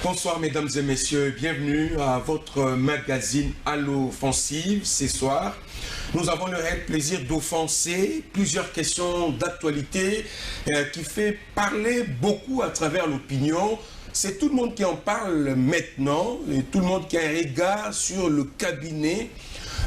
Bonsoir mesdames et messieurs, bienvenue à votre magazine à l'offensive. Ce soir, nous avons le réel plaisir d'offenser plusieurs questions d'actualité qui fait parler beaucoup à travers l'opinion. C'est tout le monde qui en parle maintenant, et tout le monde qui a un regard sur le cabinet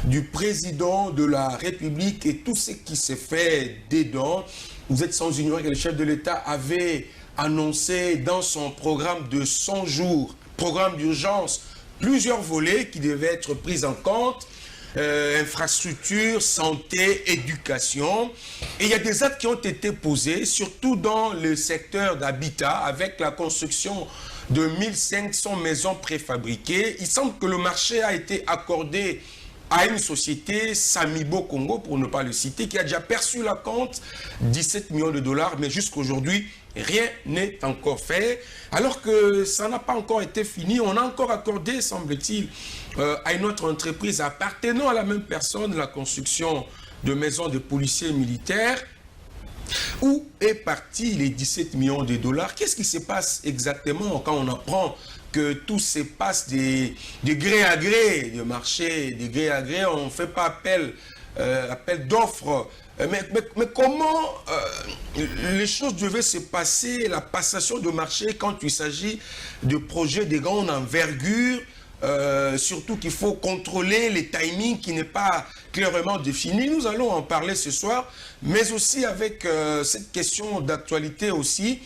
du président de la République et tout ce qui s'est fait dedans. Vous êtes sans ignorer que le chef de l'État avait annoncé dans son programme de 100 jours, programme d'urgence, plusieurs volets qui devaient être pris en compte, infrastructure, santé, éducation. Et il y a des actes qui ont été posés, surtout dans le secteur d'habitat, avec la construction de 1500 maisons préfabriquées. Il semble que le marché a été accordé à une société, Samibo Congo, pour ne pas le citer, qui a déjà perçu la compte, 17 millions de dollars, mais jusqu'aujourd'hui, rien n'est encore fait. Alors que ça n'a pas encore été fini, on a encore accordé, semble-t-il, à une autre entreprise appartenant à la même personne, la construction de maisons de policiers militaires. Où est parti les 17 millions de dollars? Qu'est-ce qui se passe exactement quand on apprend que tout se passe de gré à gré, de marché, de gré à gré, on ne fait pas appel d'offres. Mais comment les choses devaient se passer, la passation de marché, quand il s'agit de projets de grande envergure, surtout qu'il faut contrôler les timings qui n'est pas clairement défini. Nous allons en parler ce soir, mais aussi avec cette question d'actualité aussi,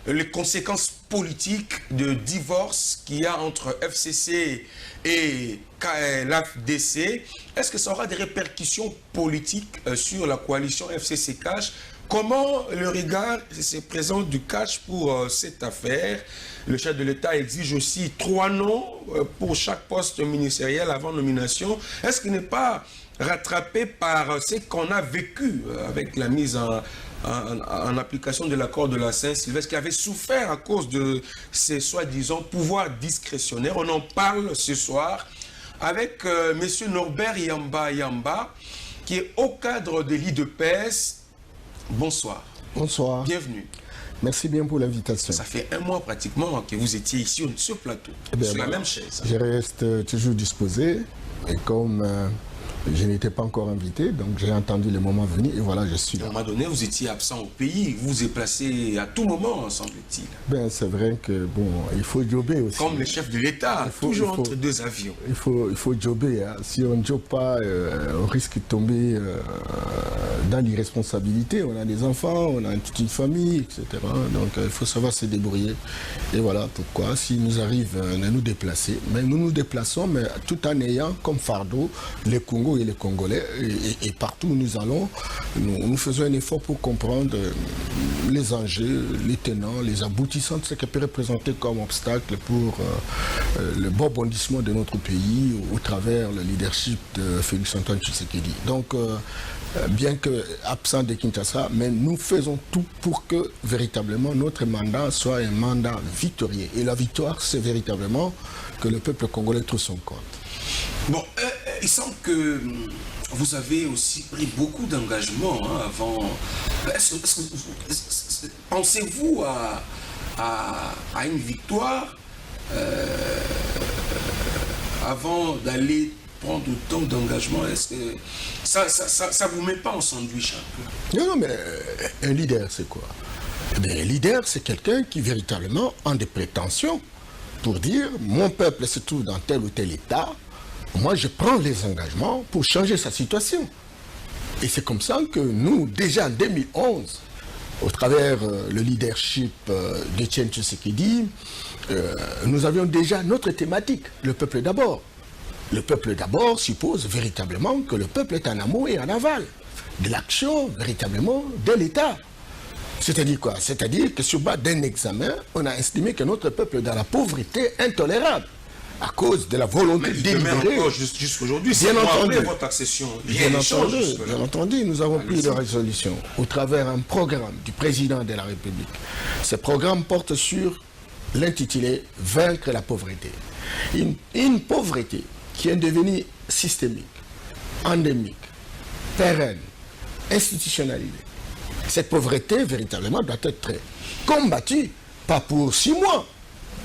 les conséquences politiques de divorce qu'il y a entre FCC et l'AFDC. Est-ce que ça aura des répercussions politiques sur la coalition FCC-CACH? Comment le regard se présente du CACH pour cette affaire? Le chef de l'État exige aussi 3 noms pour chaque poste ministériel avant nomination. Est-ce qu'il n'est pas rattrapé par ce qu'on a vécu avec la mise en application de l'accord de la Saint-Sylvestre, qui avait souffert à cause de ces soi-disant pouvoirs discrétionnaires? On en parle ce soir avec M. Norbert Yamba, qui est au cadre de l'IDPS. Bonsoir. Bonsoir. Bienvenue. Merci bien pour l'invitation. Ça fait 1 mois pratiquement que vous étiez ici sur ce plateau, sur la même chaise. Je reste toujours disposé, et comme je n'étais pas encore invité, donc j'ai entendu le moment venir et voilà, je suis là. À un moment donné, vous étiez absent au pays, vous vous déplacez à tout moment, semble-t-il. Ben, c'est vrai que, bon, il faut jobber aussi. Comme le chef de l'État, toujours entre 2 avions. Il faut jobber. Hein. Si on ne jobe pas, on risque de tomber dans l'irresponsabilité. On a des enfants, on a une petite famille, etc. Donc, il faut savoir se débrouiller. Et voilà pourquoi, s'il nous arrive de nous déplacer, mais nous nous déplaçons, mais tout en ayant comme fardeau les Congo et les Congolais, et partout où nous allons, nous faisons un effort pour comprendre les enjeux, les tenants, les aboutissants de ce que peut représenter comme obstacle pour le bon bondissement de notre pays au travers le leadership de Félix Antoine Tshisekedi. Donc, bien que absent de Kinshasa, mais nous faisons tout pour que véritablement notre mandat soit un mandat victorieux. Et la victoire, c'est véritablement que le peuple congolais trouve son compte. Bon, il semble que vous avez aussi pris beaucoup d'engagements avant. Pensez-vous à une victoire avant d'aller prendre autant d'engagements? Est-ce que ça vous met pas en sandwich un peu? Non, mais un leader, c'est quoi? Un leader, c'est quelqu'un qui véritablement a des prétentions pour dire mon peuple se trouve dans tel ou tel état. Moi, je prends les engagements pour changer sa situation. Et c'est comme ça que nous, déjà en 2011, au travers le leadership d'Etienne Tshisekedi, nous avions déjà notre thématique, le peuple d'abord. Le peuple d'abord suppose véritablement que le peuple est en amont et en aval de l'action véritablement de l'État. C'est-à-dire quoi? C'est-à-dire que sur base d'un examen, on a estimé que notre peuple est dans la pauvreté intolérable. À cause de la volonté délibérée. Jusqu'aujourd'hui, bien entendu, votre accession. Bien entendu, nous avons pris des résolutions au travers d'un programme du président de la République. Ce programme porte sur l'intitulé « Vaincre la pauvreté ». Une pauvreté qui est devenue systémique, endémique, pérenne, institutionnalisée. Cette pauvreté, véritablement, doit être combattue, pas pour 6 mois,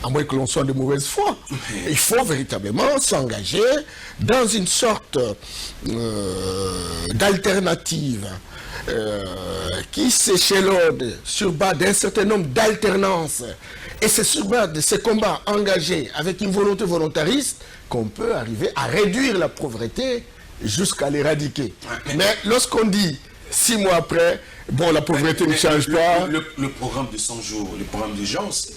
à moins que l'on soit de mauvaise foi. Il faut véritablement s'engager dans une sorte d'alternative qui s'échelonne sur base d'un certain nombre d'alternances. Et c'est sur base de ces combats engagés avec une volonté volontariste qu'on peut arriver à réduire la pauvreté jusqu'à l'éradiquer. Mais lorsqu'on dit 6 mois après, bon, la pauvreté ne change pas. Le programme de 100 jours, le programme d'urgence,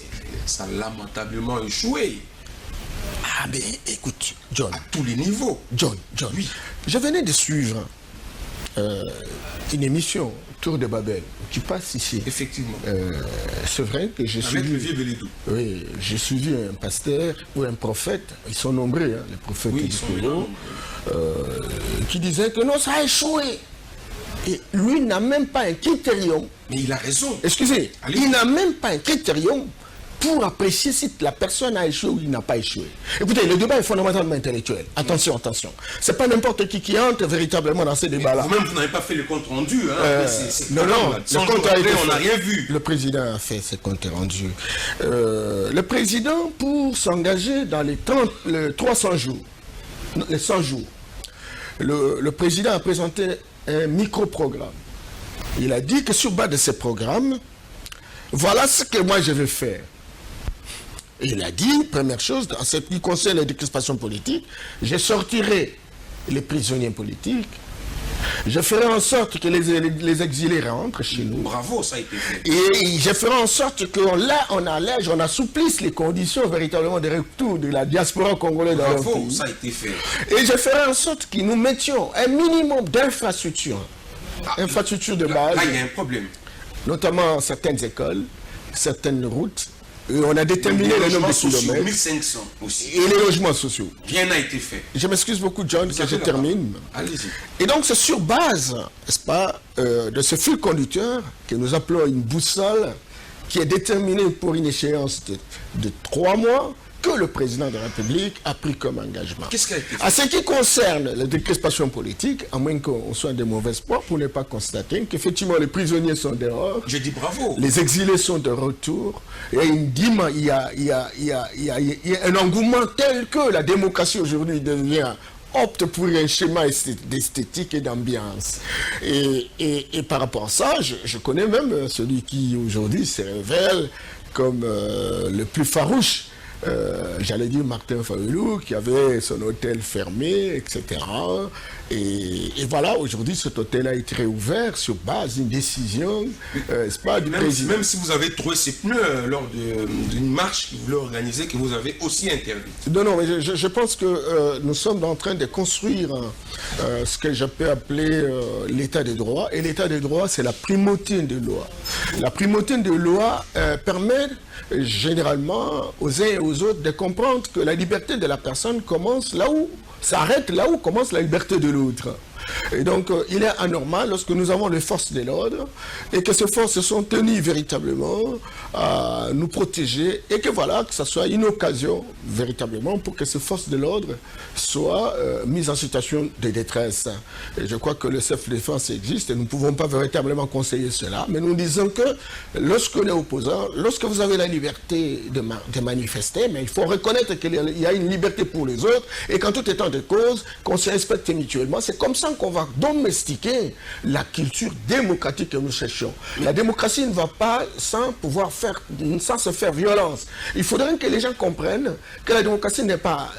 ça a lamentablement échoué. Ah, mais écoute, John. À tous les niveaux. John, oui. Je venais de suivre une émission, Tour de Babel, qui passe ici. Effectivement. C'est vrai que j'ai suivi. Avec le vieux Belédou. Oui, j'ai suivi un pasteur ou un prophète, ils sont nombreux, hein, les prophètes du Congo, qui disaient que non, ça a échoué. Et lui n'a même pas un critérium. Mais il a raison. Excusez, il n'a même pas un critérium pour apprécier si la personne a échoué ou il n'a pas échoué. Écoutez, le débat est fondamentalement intellectuel. Attention, attention. C'est pas n'importe qui entre véritablement dans ces débats-là. Vous-même, vous n'avez pas fait le compte rendu. Hein. Non, le compte a été on n'a rien vu. Le président a fait ses comptes rendus. Le président, pour s'engager dans les 300 jours, les 100 jours, le président a présenté un micro-programme. Il a dit que sur base de ces programmes, voilà ce que moi je vais faire. Et il a dit, première chose, en ce qui concerne la décrispation politique, je sortirai les prisonniers politiques, je ferai en sorte que les exilés rentrent chez nous. Bravo, ça a été fait. Et je ferai en sorte qu'on allège, on assouplisse les conditions véritablement de retour de la diaspora congolaise dans le pays. Bravo, ça a été fait. Et je ferai en sorte que nous mettions un minimum d'infrastructures. Infrastructures de base. Là, il y a un problème. Notamment certaines écoles, certaines routes. Et on a déterminé le nombre de kilomètres. 1500 aussi. Et les logements sociaux. Rien n'a été fait. Je m'excuse beaucoup, John, que je termine. Allez-y. Et donc, c'est sur base, n'est-ce pas, de ce fil conducteur que nous appelons une boussole qui est déterminée pour une échéance de 3 mois que le président de la République a pris comme engagement. Qu'est-ce qui a été fait? À ce qui concerne la décrispation politique, à moins qu'on soit de mauvaise foi, pour ne pas constater qu'effectivement les prisonniers sont dehors. Je dis bravo. Les exilés sont de retour. Et il y a un engouement tel que la démocratie aujourd'hui opte pour un schéma d'esthétique et d'ambiance. Et par rapport à ça, je connais même celui qui aujourd'hui se révèle comme le plus farouche. J'allais dire Martin Fayulu, qui avait son hôtel fermé, etc. Et voilà, aujourd'hui, cet hôtel a été réouvert sur base d'une décision, c'est pas du président. Même si vous avez trouvé ces pneus lors d'une marche que vous voulez organiser, que vous avez aussi interdit. Non, mais je pense que nous sommes en train de construire ce que je peux appeler l'état de droit. Et l'état de droit, c'est la primauté de loi. La primauté de loi permet généralement aux uns et aux autres de comprendre que la liberté de la personne commence là où s'arrête, là où commence la liberté de l'autre. Et donc, il est anormal lorsque nous avons les forces de l'ordre et que ces forces sont tenues véritablement à nous protéger et que voilà, que ce soit une occasion véritablement pour que ces forces de l'ordre soient mises en situation de détresse. Et je crois que le self-défense existe et nous ne pouvons pas véritablement conseiller cela, mais nous disons que lorsque les opposants, lorsque vous avez la liberté de manifester, mais il faut reconnaître qu'il y a une liberté pour les autres et qu'en tout état de cause, qu'on se respecte mutuellement. C'est comme ça qu'on va domestiquer la culture démocratique que nous cherchons. La démocratie ne va pas sans se faire violence. Il faudrait que les gens comprennent que la démocratie n'est pas,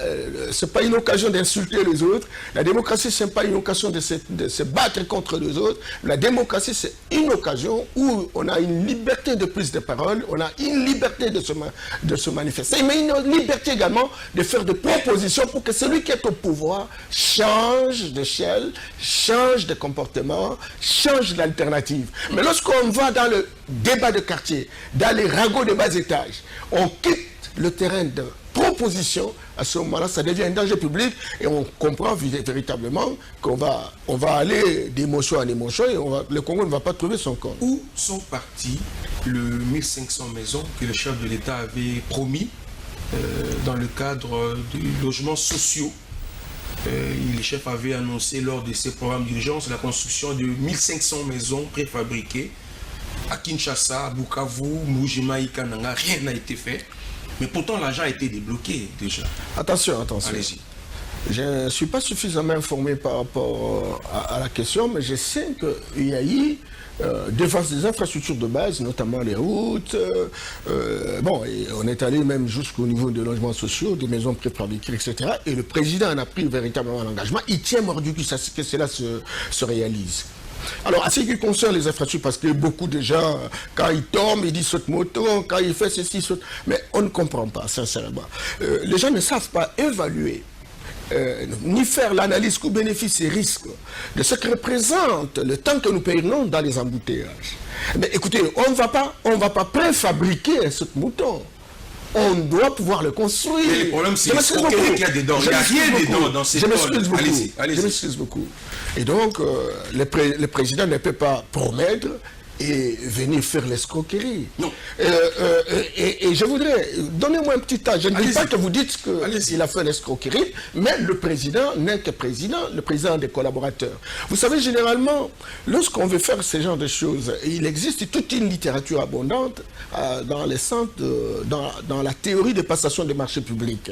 c'est pas une occasion d'insulter les autres. La démocratie, c'est pas une occasion de se battre contre les autres. La démocratie, c'est une occasion où on a une liberté de prise de parole, on a une liberté de se manifester, mais une liberté également de faire des propositions pour que celui qui est au pouvoir change d'échelle, change de comportement, change d'alternative. Mais lorsqu'on va dans le débat de quartier, dans les ragots de bas étage, on quitte le terrain de proposition, à ce moment-là, ça devient un danger public et on comprend véritablement qu'on va aller d'émotion en émotion et le Congo ne va pas trouver son compte. Où sont partis les 1500 maisons que le chef de l'État avait promis dans le cadre des logements sociaux? Le chef avait annoncé lors de ses programmes d'urgence la construction de 1500 maisons préfabriquées à Kinshasa, à Bukavu, Mujima, Ikananga. Rien n'a été fait. Mais pourtant, l'argent a été débloqué déjà. Attention. Allez-y. Je ne suis pas suffisamment informé par rapport à la question, mais je sais qu'il y a eu des infrastructures de base, notamment les routes. Et on est allé même jusqu'au niveau des logements sociaux, des maisons préfabriquées, etc. Et le président en a pris véritablement l'engagement. Il tient mordu que cela se réalise. Alors, à ce qui concerne les infrastructures, parce que beaucoup de gens, quand ils tombent, ils disent saute moto, quand ils font ceci, saute. Mais on ne comprend pas, sincèrement. Les gens ne savent pas évaluer. Ni faire l'analyse coût-bénéfice et risque de ce que représente le temps que nous payons dans les embouteillages. Mais écoutez, on ne va pas préfabriquer ce mouton. On doit pouvoir le construire. Mais le problème, c'est qu'il y a dedans. Il n'y a rien dedans dans ces Je m'excuse beaucoup. Allez-y. Je m'excuse beaucoup. Et donc, le président ne peut pas promettre et venir faire l'escroquerie. Non. Et je voudrais, donnez-moi un petit temps, je ne dis pas que vous dites qu'il a fait l'escroquerie, mais le président n'est que président, le président des collaborateurs. Vous savez, généralement, lorsqu'on veut faire ce genre de choses, il existe toute une littérature abondante dans les centres, dans la théorie de passation des marchés publics.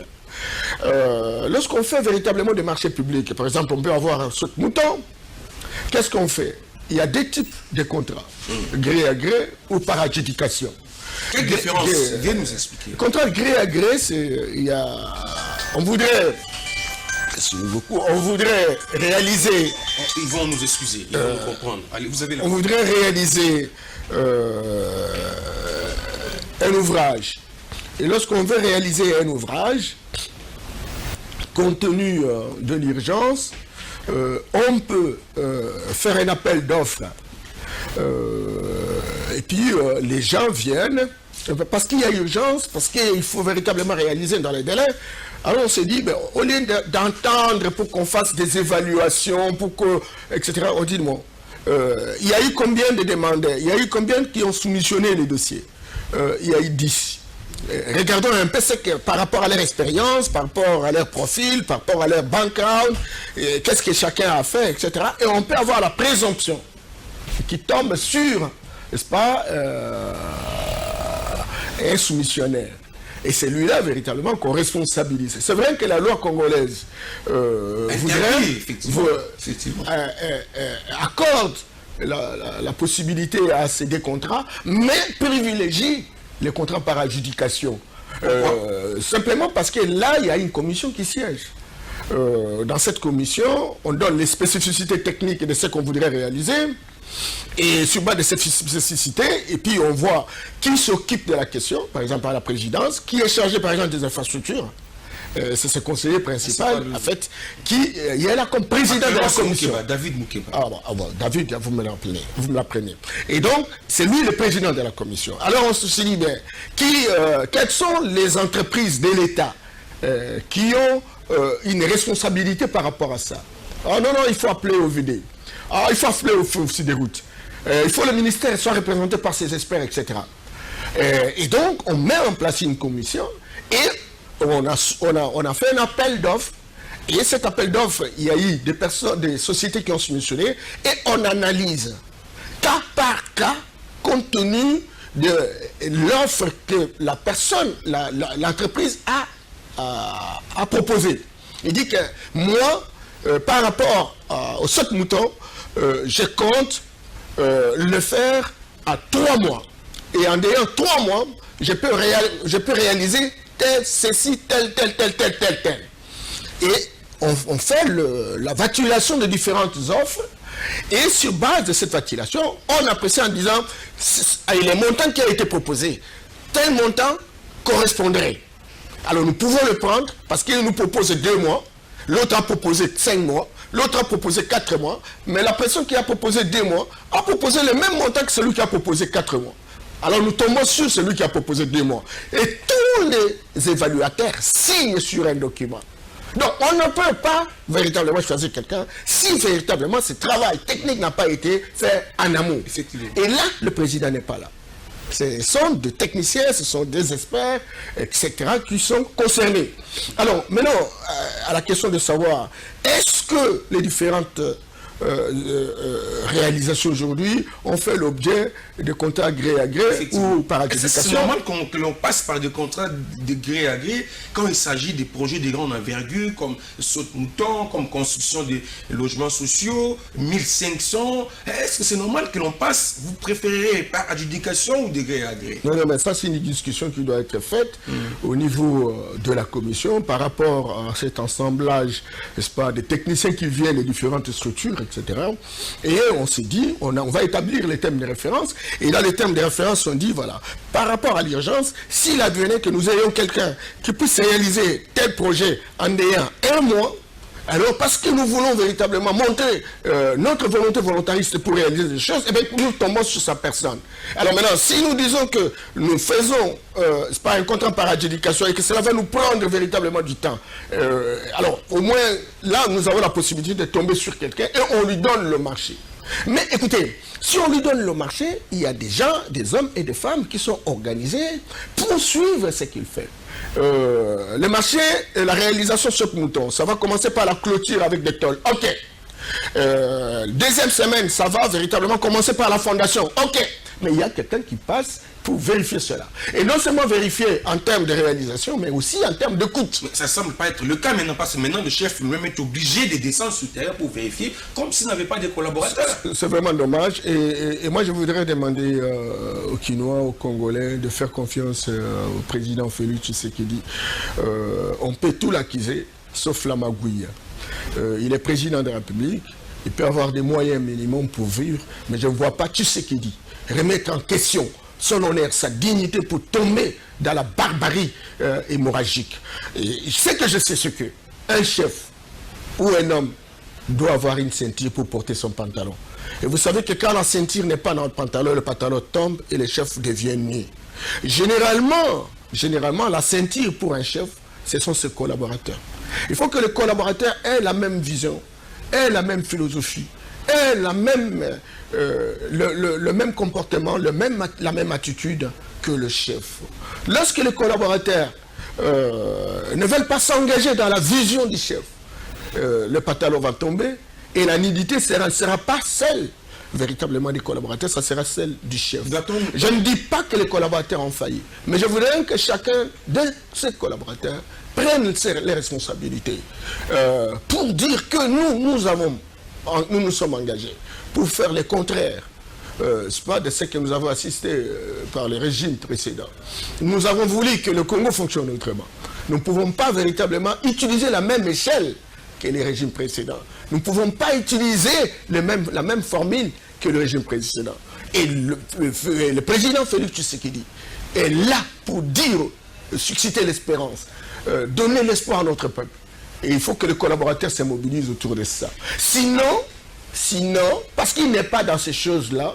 Lorsqu'on fait véritablement des marchés publics, par exemple, on peut avoir un saut de mouton, qu'est-ce qu'on fait? Il y a deux types de contrats, gré à gré ou par adjudication. Quelle différence? Viens nous expliquer. Contrat gré à gré, on voudrait réaliser... Ils vont nous excuser, ils vont nous comprendre. Allez, vous avez la... On voudrait réaliser un ouvrage. Et lorsqu'on veut réaliser un ouvrage, compte tenu de l'urgence, on peut faire un appel d'offres et puis les gens viennent parce qu'il y a urgence, parce qu'il faut véritablement réaliser dans les délais. Alors on s'est dit, au lieu d'entendre pour qu'on fasse des évaluations, etc., on dit non. Il y a eu combien de demandeurs? Il y a eu combien qui ont soumissionné les dossiers? Il y a eu 10. Regardons un peu par rapport à leur expérience, par rapport à leur profil, par rapport à leur background, qu'est-ce que chacun a fait, etc. Et on peut avoir la présomption qui tombe sur, n'est-ce pas, un soumissionnaire. Et c'est lui-là, véritablement, qu'on responsabilise. C'est vrai que la loi congolaise accorde la possibilité à céder contrat, mais privilégie les contrats par adjudication. Simplement parce que là, il y a une commission qui siège. Dans cette commission, on donne les spécificités techniques de ce qu'on voudrait réaliser. Et sur base de cette spécificité, et puis on voit qui s'occupe de la question, par exemple à la présidence, qui est chargé par exemple des infrastructures. C'est ce conseiller principal, en fait, qui est là comme président de la commission. David Moukeba. David, vous me l'apprenez. Et donc, c'est lui le président de la commission. Alors, on se dit, quelles sont les entreprises de l'État qui ont une responsabilité par rapport à ça? Ah non, il faut appeler au VD. Ah, il faut appeler au officier des routes. Il faut que le ministère soit représenté par ses experts, etc. Et donc, on met en place une commission et on a fait un appel d'offres. Et cet appel d'offres, il y a eu des sociétés qui ont soumissionné et on analyse cas par cas compte tenu de l'offre que la personne, l'entreprise a proposée. Il dit que moi, par rapport au saut de mouton, je compte le faire à 3 mois. Et en ayant 3 mois, je peux réaliser ceci, tel. Et on fait la vacillation de différentes offres. Et sur base de cette vacillation, on apprécie en disant les montants qui ont été proposés, tel montant correspondrait. Alors nous pouvons le prendre parce qu'il nous propose 2 mois, l'autre a proposé 5 mois, l'autre a proposé 4 mois, mais la personne qui a proposé 2 mois a proposé le même montant que celui qui a proposé 4 mois. Alors nous tombons sur celui qui a proposé 2 mois. Et tous les évaluateurs signent sur un document. Donc on ne peut pas véritablement choisir quelqu'un si véritablement ce travail technique n'a pas été fait en amont. Et là, le président n'est pas là. Ce sont des techniciens, ce sont des experts, etc. qui sont concernés. Alors maintenant, à la question de savoir, est-ce que les différentes réalisations aujourd'hui ont fait l'objet de contrats gré à gré ou par adjudication. C'est normal que l'on passe par des contrats de gré à gré quand il s'agit des projets de grande envergure comme Saute-Mouton, comme construction de logements sociaux, 1500. Est-ce que c'est normal que l'on passe, vous préférez par adjudication ou de gré à gré? Non, mais ça c'est une discussion qui doit être faite au niveau de la commission par rapport à cet assemblage, n'est-ce pas, des techniciens qui viennent des différentes structures, etc. Et on s'est dit, on va établir les thèmes de référence. Et dans les thèmes de référence, on dit, voilà, par rapport à l'urgence, s'il advenait que nous ayons quelqu'un qui puisse réaliser tel projet en ayant un mois, alors, parce que nous voulons véritablement montrer notre volonté volontariste pour réaliser des choses, eh bien, nous tombons sur sa personne. Alors maintenant, si nous disons que nous faisons pas un contrat par adjudication et que cela va nous prendre véritablement du temps, alors au moins là, nous avons la possibilité de tomber sur quelqu'un et on lui donne le marché. Mais écoutez, si on lui donne le marché, il y a des gens, des hommes et des femmes qui sont organisés pour suivre ce qu'il fait. Le marché et la réalisation sur Mouton, ça va commencer par la clôture avec des tôles. Ok. Deuxième semaine, ça va véritablement commencer par la fondation. Ok. Mais il y a quelqu'un qui passe pour vérifier cela. Et non seulement vérifier en termes de réalisation, mais aussi en termes de coût. Ça ne semble pas être le cas maintenant, parce que maintenant le chef lui-même est obligé de descendre sur terrain pour vérifier, comme s'il n'avait pas de collaborateurs. C'est vraiment dommage. Et moi, je voudrais demander aux Quinois, aux Congolais, de faire confiance au président Félix Tshisekedi. On peut tout l'accuser, sauf la magouille. Il est président de la République. Il peut avoir des moyens minimums pour vivre, mais je ne vois pas Tshisekedi remettre en question son honneur, sa dignité pour tomber dans la barbarie hémorragique. Et je sais ce que un chef ou un homme doit avoir une ceinture pour porter son pantalon. Et vous savez que quand la ceinture n'est pas dans le pantalon tombe et le chef devient nu. Généralement, la ceinture pour un chef, ce sont ses collaborateurs. Il faut que les collaborateurs aient la même vision, aient la même philosophie, aient la même, le même comportement, la même attitude que le chef. Lorsque les collaborateurs ne veulent pas s'engager dans la vision du chef, le pantalon va tomber et la nudité ne sera pas celle véritablement des collaborateurs, ça sera celle du chef. Je ne dis pas que les collaborateurs ont failli, mais je voudrais que chacun de ces collaborateurs prenne les responsabilités pour dire que nous nous sommes engagés pour faire le contraire. C'est pas de ce que nous avons assisté par les régimes précédents. Nous avons voulu que le Congo fonctionne autrement. Nous ne pouvons pas véritablement utiliser la même échelle que les régimes précédents. Nous ne pouvons pas utiliser la même formule que le régime précédent. Et le président Félix Tshisekedi est là pour dire, susciter l'espérance, donner l'espoir à notre peuple. Et il faut que les collaborateurs se mobilisent autour de ça. Sinon, parce qu'il n'est pas dans ces choses-là,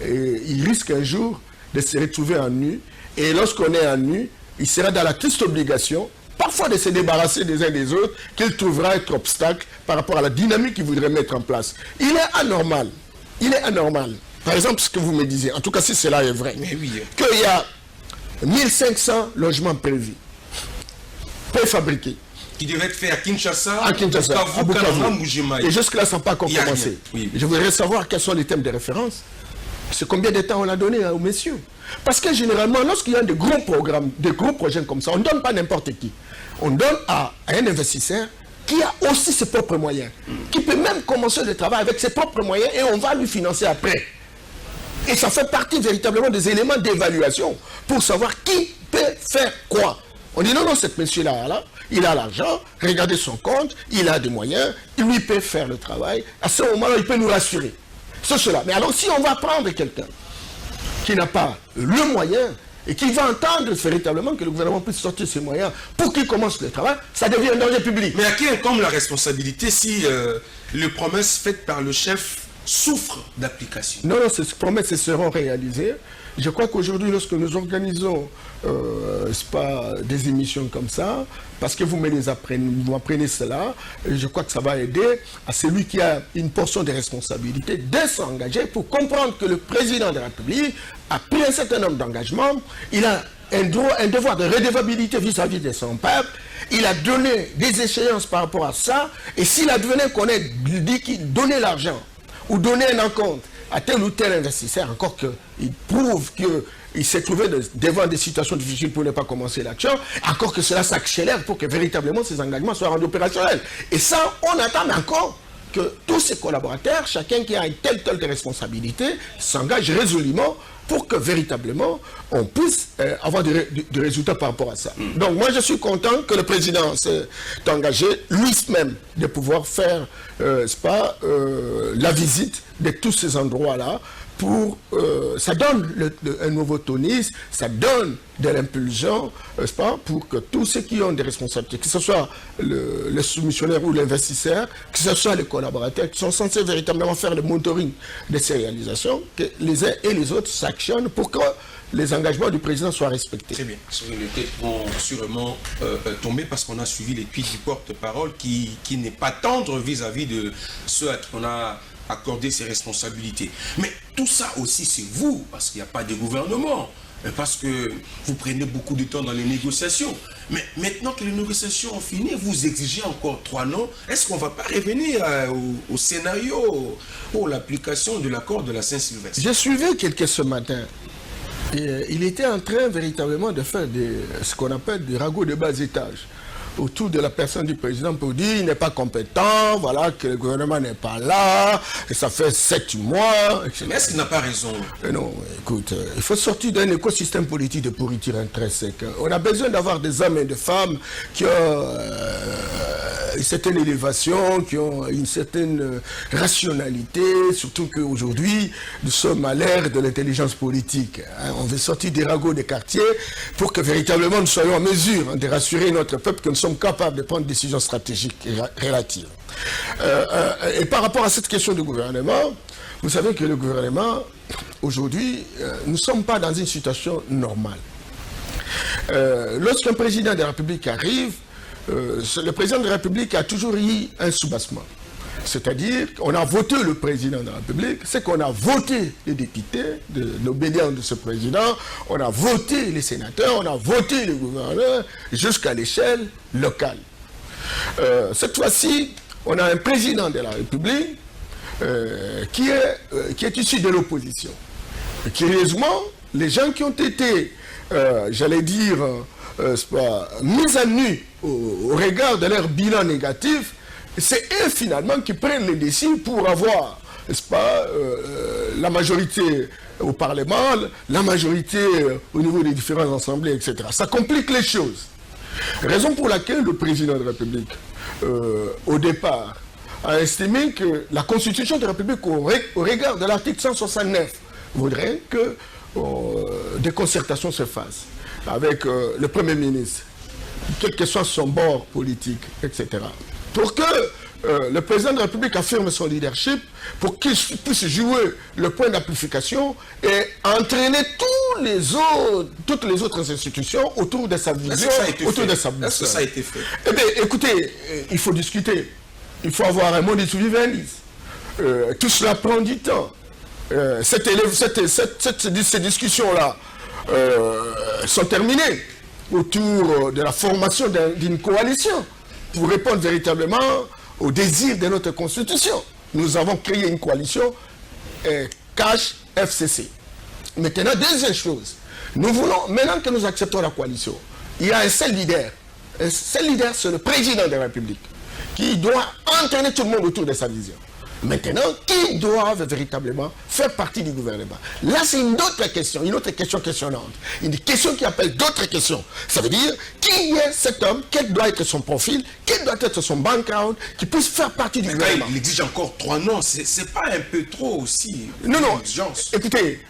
il risque un jour de se retrouver en nu. Et lorsqu'on est en nu, il sera dans la triste obligation, parfois de se débarrasser des uns des autres, qu'il trouvera être obstacle par rapport à la dynamique qu'il voudrait mettre en place. Il est anormal. Par exemple, ce que vous me disiez, en tout cas si cela est vrai, qu'il y a 1500 logements prévus, préfabriqués, qui devait être fait à Kinshasa, à Bukavu. Et jusque-là, ça n'a pas encore commencé. Oui. Je voudrais savoir quels sont les thèmes de référence. C'est combien de temps on a donné aux messieurs. Parce que généralement, lorsqu'il y a des gros programmes, des gros projets comme ça, on ne donne pas n'importe qui. On donne à un investisseur qui a aussi ses propres moyens, qui peut même commencer le travail avec ses propres moyens et on va lui financer après. Et ça fait partie véritablement des éléments d'évaluation pour savoir qui peut faire quoi. On dit non, cet monsieur-là, il a l'argent, regardez son compte, il a des moyens, lui peut faire le travail. À ce moment-là, il peut nous rassurer. C'est cela. Mais alors, si on va prendre quelqu'un qui n'a pas le moyen et qui va entendre véritablement que le gouvernement puisse sortir ses moyens pour qu'il commence le travail, ça devient un danger public. Mais à qui incombe la responsabilité si les promesses faites par le chef souffrent d'application? Non, ces promesses seront réalisées. Je crois qu'aujourd'hui, lorsque nous organisons des émissions comme ça, parce que vous apprenez cela, je crois que ça va aider à celui qui a une portion de responsabilité de s'engager pour comprendre que le président de la République a pris un certain nombre d'engagements, il a un devoir de redevabilité vis-à-vis de son peuple, il a donné des échéances par rapport à ça, et s'il advenait qu'on ait dit qu'il donnait l'argent ou donner un compte à tel ou tel investisseur, encore qu'il prouve qu'il s'est trouvé devant des situations difficiles pour ne pas commencer l'action, encore que cela s'accélère pour que véritablement ces engagements soient rendus opérationnels. Et ça, on attend encore que tous ces collaborateurs, chacun qui a une telle responsabilité, s'engage résolument pour que véritablement on puisse avoir des résultats par rapport à ça. Donc moi je suis content que le président s'est engagé lui-même de pouvoir faire la visite de tous ces endroits-là. Ça donne un nouveau tonus, ça donne de l'impulsion, n'est-ce pas, pour que tous ceux qui ont des responsabilités, que ce soit le soumissionnaire ou l'investisseur, que ce soit les collaborateurs, qui sont censés véritablement faire le monitoring de ces réalisations, que les uns et les autres s'actionnent pour que les engagements du président soient respectés. Très bien. Les têtes vont sûrement tomber parce qu'on a suivi les tweets du porte-parole qui n'est pas tendre vis-à-vis de ceux à qui on a accorder ses responsabilités. Mais tout ça aussi, c'est vous, parce qu'il n'y a pas de gouvernement, parce que vous prenez beaucoup de temps dans les négociations. Mais maintenant que les négociations ont fini, vous exigez encore 3 ans. Est-ce qu'on ne va pas revenir au scénario pour l'application de l'accord de la Saint-Sylvestre? J'ai suivi quelqu'un ce matin. Et il était en train véritablement de faire ce qu'on appelle des ragots de bas étage autour de la personne du président pour dire qu'il n'est pas compétent, voilà, que le gouvernement n'est pas là, que ça fait 7 mois, etc. Mais est-ce qu'il n'a pas raison? Non, écoute, il faut sortir d'un écosystème politique de pourriture intrinsèque. On a besoin d'avoir des hommes et des femmes qui ont une certaine élévation, qui ont une certaine rationalité, surtout qu'aujourd'hui, nous sommes à l'ère de l'intelligence politique. On veut sortir des ragots des quartiers pour que véritablement nous soyons en mesure de rassurer notre peuple que nous sommes capables de prendre des décisions stratégiques relatives. Et par rapport à cette question du gouvernement, vous savez que le gouvernement, aujourd'hui, nous ne sommes pas dans une situation normale. Lorsqu'un président de la République arrive, le président de la République a toujours eu un soubassement. C'est-à-dire qu'on a voté le président de la République, c'est qu'on a voté les députés de l'obédience de ce président, on a voté les sénateurs, on a voté les gouverneurs jusqu'à l'échelle locale. Cette fois-ci, on a un président de la République qui est issu de l'opposition. Curieusement, les gens qui ont été, j'allais dire, mis à nu au regard de leur bilan négatif, c'est eux finalement qui prennent les décisions pour avoir, n'est-ce pas, la majorité au Parlement, la majorité au niveau des différentes assemblées, etc. Ça complique les choses. Raison pour laquelle le président de la République, au départ, a estimé que la Constitution de la République, au regard de l'article 169, voudrait que des concertations se fassent avec le Premier ministre, quel que soit son bord politique, etc. Pour que le président de la République affirme son leadership, pour qu'il puisse jouer le point d'amplification et entraîner toutes les autres institutions autour de sa vision, autour de sa boussole. Est-ce que ça a été fait? Eh bien, écoutez, il faut discuter. Il faut avoir un mode de souverainisme. Tout cela prend du temps. Ces discussions-là sont terminées autour de la formation d'une coalition pour répondre véritablement aux désirs de notre Constitution. Nous avons créé une coalition Cash FCC. Maintenant, deuxième chose, nous voulons, maintenant que nous acceptons la coalition, il y a un seul leader. Un seul leader, c'est le président de la République, qui doit entraîner tout le monde autour de sa vision. Maintenant, qui doivent véritablement faire partie du gouvernement? Là, c'est une autre question questionnante. Une question qui appelle d'autres questions. Ça veut dire, qui est cet homme? Quel doit être son profil? Quel doit être son background? Qui puisse faire partie du gouvernement? Il exige encore 3 ans. C'est pas un peu trop aussi? Non. Écoutez,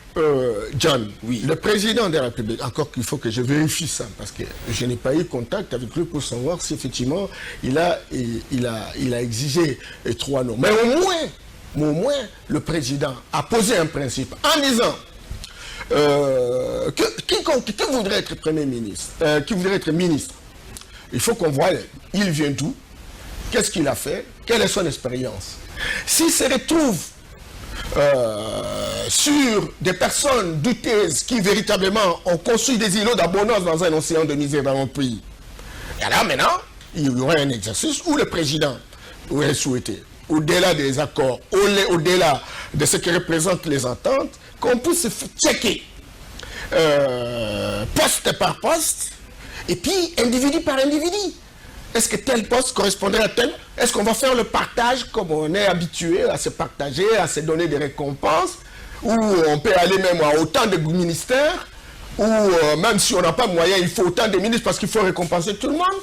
John, oui. Le président de la République, encore qu'il faut que je vérifie ça, parce que je n'ai pas eu contact avec lui pour savoir si effectivement il a exigé 3 ans. Mais au moins, le président a posé un principe en disant quiconque qui voudrait être Premier ministre, qui voudrait être ministre, il faut qu'on voie, il vient d'où, qu'est-ce qu'il a fait, quelle est son expérience. S'il se retrouve sur des personnes douteuses qui véritablement ont construit des îlots d'abondance dans un océan de misère dans notre pays. Et là maintenant, il y aurait un exercice où le président aurait souhaité, au-delà des accords, au-delà de ce que représentent les ententes, qu'on puisse checker poste par poste, et puis individu par individu. Est-ce que tel poste correspondrait à tel? Est-ce qu'on va faire le partage comme on est habitué à se partager, à se donner des récompenses, ou on peut aller même à autant de ministères, ou même si on n'a pas moyen, il faut autant de ministres parce qu'il faut récompenser tout le monde?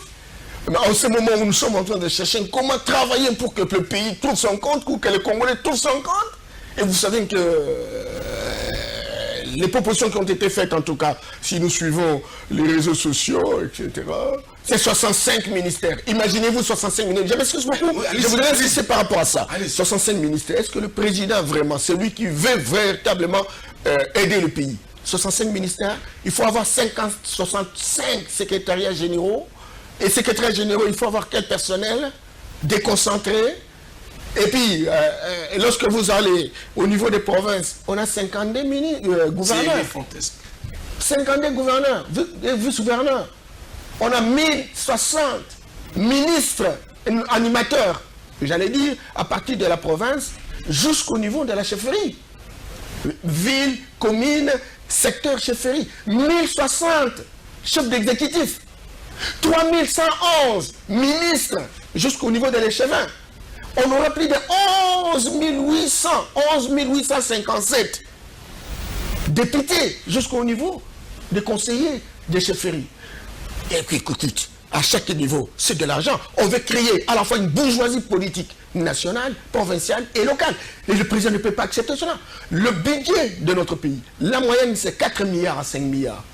Mais en ce moment où nous sommes en train de chercher comment travailler pour que le pays trouve son compte, ou que les Congolais trouvent son compte, et vous savez que les propositions qui ont été faites, en tout cas, si nous suivons les réseaux sociaux, etc., c'est 65 ministères. Imaginez-vous 65 ministères. Je m'excuse beaucoup. Je voudrais insister par rapport à ça. 65 ministères. Est-ce que le président, vraiment, c'est lui qui veut véritablement aider le pays? 65 ministères. Il faut avoir 65 secrétariats généraux. Et secrétaires généraux, il faut avoir quel personnel? Déconcentré. Et puis, lorsque vous allez au niveau des provinces, on a 52 gouverneurs. 52 gouverneurs, vice-gouverneurs. On a 1060 ministres, animateurs, j'allais dire, à partir de la province jusqu'au niveau de la chefferie. Ville, commune, secteur, chefferie. 1060 chefs d'exécutif. 3111 ministres jusqu'au niveau de l'échevin. On aura plus de 11 857 députés jusqu'au niveau des conseillers des chefferies. Et puis, écoutez, à chaque niveau, c'est de l'argent. On veut créer à la fois une bourgeoisie politique nationale, provinciale et locale. Et le président ne peut pas accepter cela. Le budget de notre pays, la moyenne, c'est 4 milliards à 5 milliards.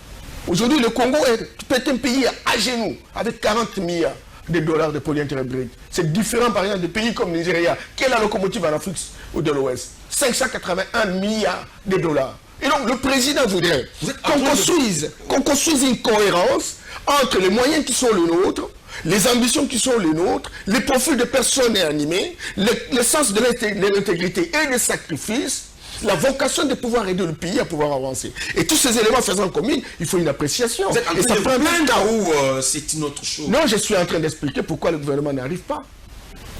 Aujourd'hui, le Congo est un pays à genoux, avec 40 milliards de dollars de polyintérêt brut. C'est différent, par exemple, de pays comme le Nigeria, qui est la locomotive en Afrique ou de l'Ouest. 581 milliards de dollars. Et donc, le président voudrait qu'on construise une cohérence entre les moyens qui sont les nôtres, les ambitions qui sont les nôtres, les profils de personnes animées, le sens de l'intégrité et des sacrifices, la vocation de pouvoir aider le pays à pouvoir avancer. Et tous ces éléments faisant commune, il faut une appréciation. Vous êtes en train de plaindre ou c'est une autre chose? Non, je suis en train d'expliquer pourquoi le gouvernement n'arrive pas.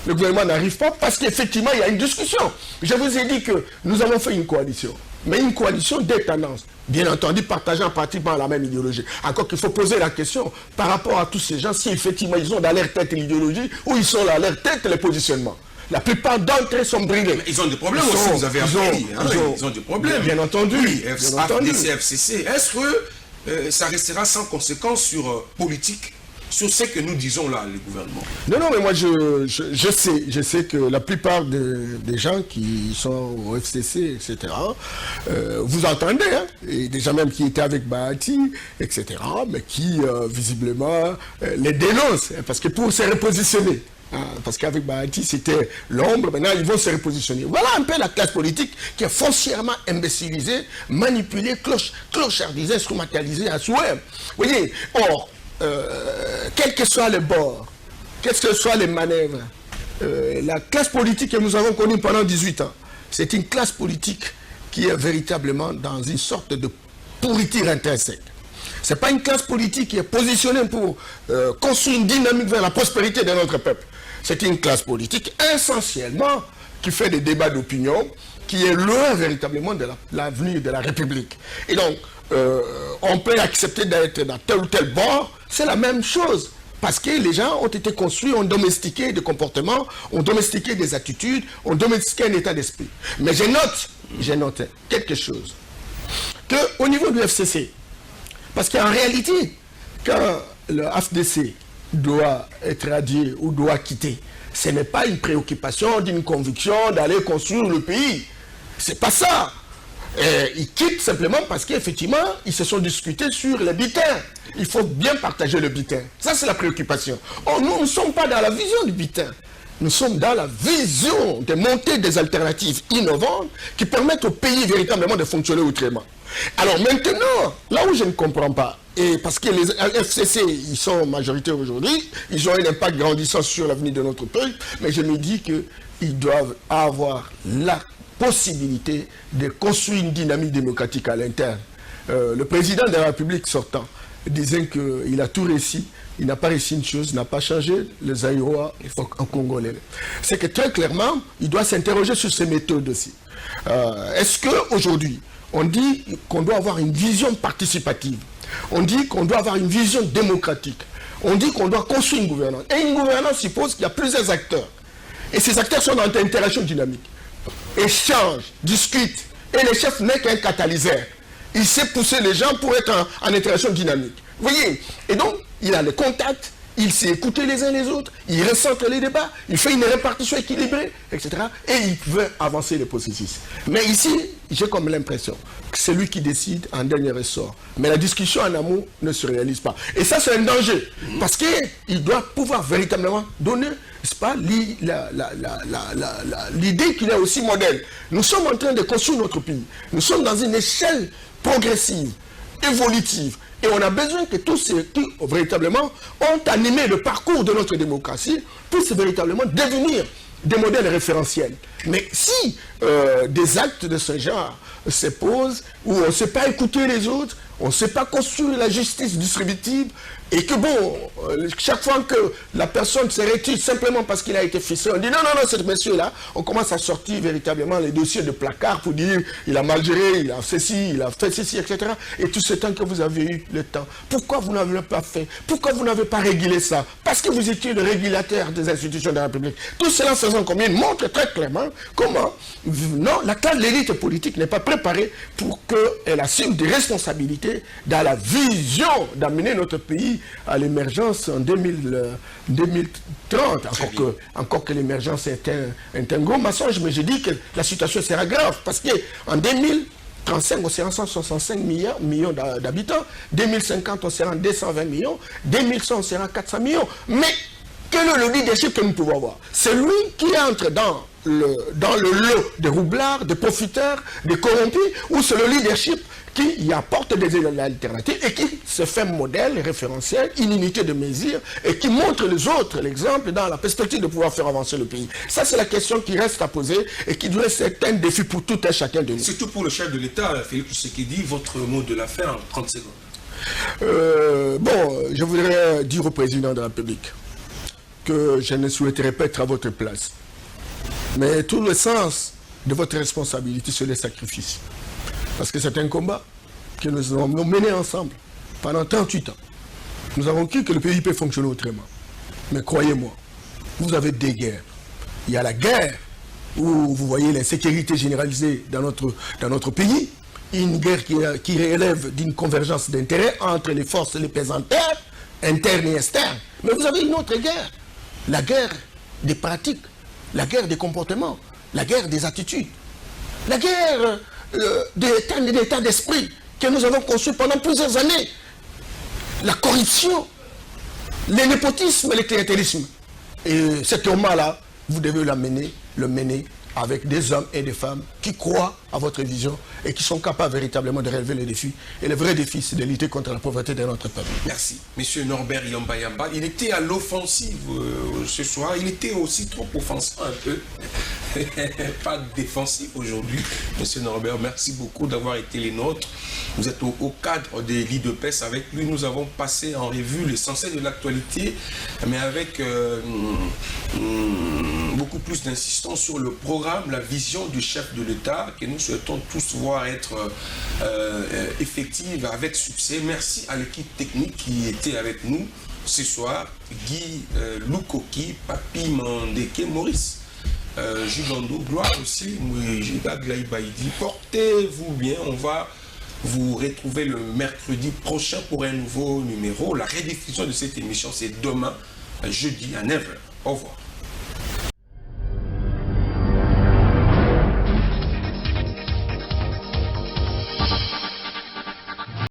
Le gouvernement n'arrive pas parce qu'effectivement, il y a une discussion. Je vous ai dit que nous avons fait une coalition. Mais une coalition des tendances. Bien entendu, partageant pratiquement la même idéologie. Encore qu'il faut poser la question par rapport à tous ces gens, si effectivement ils ont dans leur tête l'idéologie ou ils ont dans leur tête les positionnements. La plupart d'entre eux sont brûlés. Mais ils ont des problèmes aussi, vous avez appris. Ils ont des problèmes. Bien entendu. Oui, FDC, FCC. Est-ce que ça restera sans conséquence sur politique, sur ce que nous disons là, le gouvernement? Non, mais moi je sais que la plupart des gens qui sont au FCC, etc., vous entendez, hein, et déjà même qui étaient avec Bahati, etc., mais qui visiblement les dénoncent, hein, parce que pour se repositionner, parce qu'avec Bahati c'était l'ombre, maintenant ils vont se repositionner. Voilà un peu la classe politique qui est foncièrement imbécilisée, manipulée, clochardisée, instrumentalisée à souhait. Vous voyez, or, quel que soit le bord, quelles que soient les manœuvres, la classe politique que nous avons connue pendant 18 ans, c'est une classe politique qui est véritablement dans une sorte de pourriture intrinsèque. Ce n'est pas une classe politique qui est positionnée pour construire une dynamique vers la prospérité de notre peuple. C'est une classe politique essentiellement qui fait des débats d'opinion, qui est loin véritablement de l'avenir de la République. Et donc, on peut accepter d'être dans tel ou tel bord, c'est la même chose. Parce que les gens ont été construits, ont domestiqué des comportements, ont domestiqué des attitudes, ont domestiqué un état d'esprit. Mais j'ai noté quelque chose. Qu'au niveau du FCC, parce qu'en réalité, quand le FDC doit être radié ou doit quitter, ce n'est pas une préoccupation d'une conviction d'aller construire le pays. C'est pas ça. Ils quittent simplement parce qu'effectivement, ils se sont discutés sur le butin. Il faut bien partager le butin. Ça, c'est la préoccupation. Or, nous ne sommes pas dans la vision du butin. Nous sommes dans la vision de monter des alternatives innovantes qui permettent au pays véritablement de fonctionner autrement. Alors maintenant, là où je ne comprends pas, et parce que les FCC, ils sont majoritaires aujourd'hui, ils ont un impact grandissant sur l'avenir de notre pays, mais je me dis qu'ils doivent avoir la possibilité de construire une dynamique démocratique à l'interne. Le président de la République sortant disait qu'il a tout réussi il n'a pas réussi une chose, il n'a pas changé les aérois en congolais. C'est que très clairement, il doit s'interroger sur ces méthodes aussi. Est-ce qu'aujourd'hui, on dit qu'on doit avoir une vision participative, on dit qu'on doit avoir une vision démocratique, on dit qu'on doit construire une gouvernance. Et une gouvernance suppose qu'il y a plusieurs acteurs. Et ces acteurs sont dans une interaction dynamique. Échangent, discutent. Et le chef n'est qu'un catalyseur. Il sait pousser les gens pour être en interaction dynamique. Vous voyez? Et donc, il a les contacts, il sait écouter les uns les autres, il recentre les débats, il fait une répartition équilibrée, etc. Et il veut avancer le processus. Mais ici, j'ai comme l'impression que c'est lui qui décide en dernier ressort. Mais la discussion en amont ne se réalise pas. Et ça, c'est un danger. Parce qu'il doit pouvoir véritablement donner, n'est-ce pas, l'idée qu'il est aussi modèle. Nous sommes en train de construire notre pays. Nous sommes dans une échelle progressive, évolutive. Et on a besoin que tous ceux qui, véritablement, ont animé le parcours de notre démocratie puissent véritablement devenir des modèles référentiels. Mais si des actes de ce genre se posent, où on ne sait pas écouter les autres, on ne sait pas construire la justice distributive, et que bon, chaque fois que la personne se retire simplement parce qu'il a été fixé, on dit non, non, non, ce monsieur-là, on commence à sortir véritablement les dossiers de placard pour dire il a mal géré, il a fait ceci, il a fait ceci, etc. Et tout ce temps que vous avez eu le temps, pourquoi vous n'avez pas fait? Pourquoi vous n'avez pas régulé ça? Parce que vous étiez le régulateur des institutions de la République. Tout cela faisant combien montre très clairement comment non, la classe de l'élite politique n'est pas préparée pour qu'elle assume des responsabilités dans la vision d'amener notre pays à l'émergence en 2030. Encore que l'émergence est un gros mensonge, mais je dis que la situation sera grave parce qu'en 2035, on sera 165 millions d'habitants. 2050, on sera 220 millions. 2100, on sera 400 millions. Mais quel est le leadership que nous pouvons avoir? C'est lui qui entre dans le lot des roublards, des profiteurs, des corrompus, ou c'est le leadership qui y apporte des alternatives et qui se fait modèle, référentiel, une unité de mesure et qui montre les autres l'exemple dans la perspective de pouvoir faire avancer le pays. Ça, c'est la question qui reste à poser et qui doit être un défi pour tout un chacun de nous. Surtout pour le chef de l'État, Félix Tshisekedi, votre mot de la fin en 30 secondes. Bon, je voudrais dire au président de la République que je ne souhaiterais pas être à votre place. Mais tout le sens de votre responsabilité, c'est le sacrifice. Parce que c'est un combat que nous avons mené ensemble pendant 38 ans. Nous avons cru que le pays peut fonctionner autrement. Mais croyez-moi, vous avez des guerres. Il y a la guerre où vous voyez l'insécurité généralisée dans notre pays. Une guerre qui relève d'une convergence d'intérêts entre les forces et les pesanteurs, internes et externes. Mais vous avez une autre guerre. La guerre des pratiques, la guerre des comportements, la guerre des attitudes, la guerre de l'état d'esprit que nous avons conçu pendant plusieurs années. La corruption, le népotisme, le clientélisme. Et cet homme-là, vous devez le mener avec des hommes et des femmes qui croient à votre vision et qui sont capables véritablement de relever les défis. Et le vrai défi, c'est de lutter contre la pauvreté de notre peuple. Monsieur Norbert Yamba Yamba, il était à l'offensive ce soir, il était aussi trop offensif un peu. Pas défensif aujourd'hui. Monsieur Norbert, merci beaucoup d'avoir été les nôtres. Vous êtes au cadre des lits de paix. Avec lui, nous avons passé en revue l'essentiel de l'actualité, mais avec beaucoup plus d'insistance sur le programme, la vision du chef de l'État que nous souhaitons tous voir être effective avec succès. Merci à l'équipe technique qui était avec nous ce soir, Guy Lukoki, Papi Mandeke, Maurice Gigando, gloire aussi, portez-vous bien, on va vous retrouver le mercredi prochain pour un nouveau numéro. La rediffusion de cette émission, c'est demain, jeudi à 9h. Au revoir.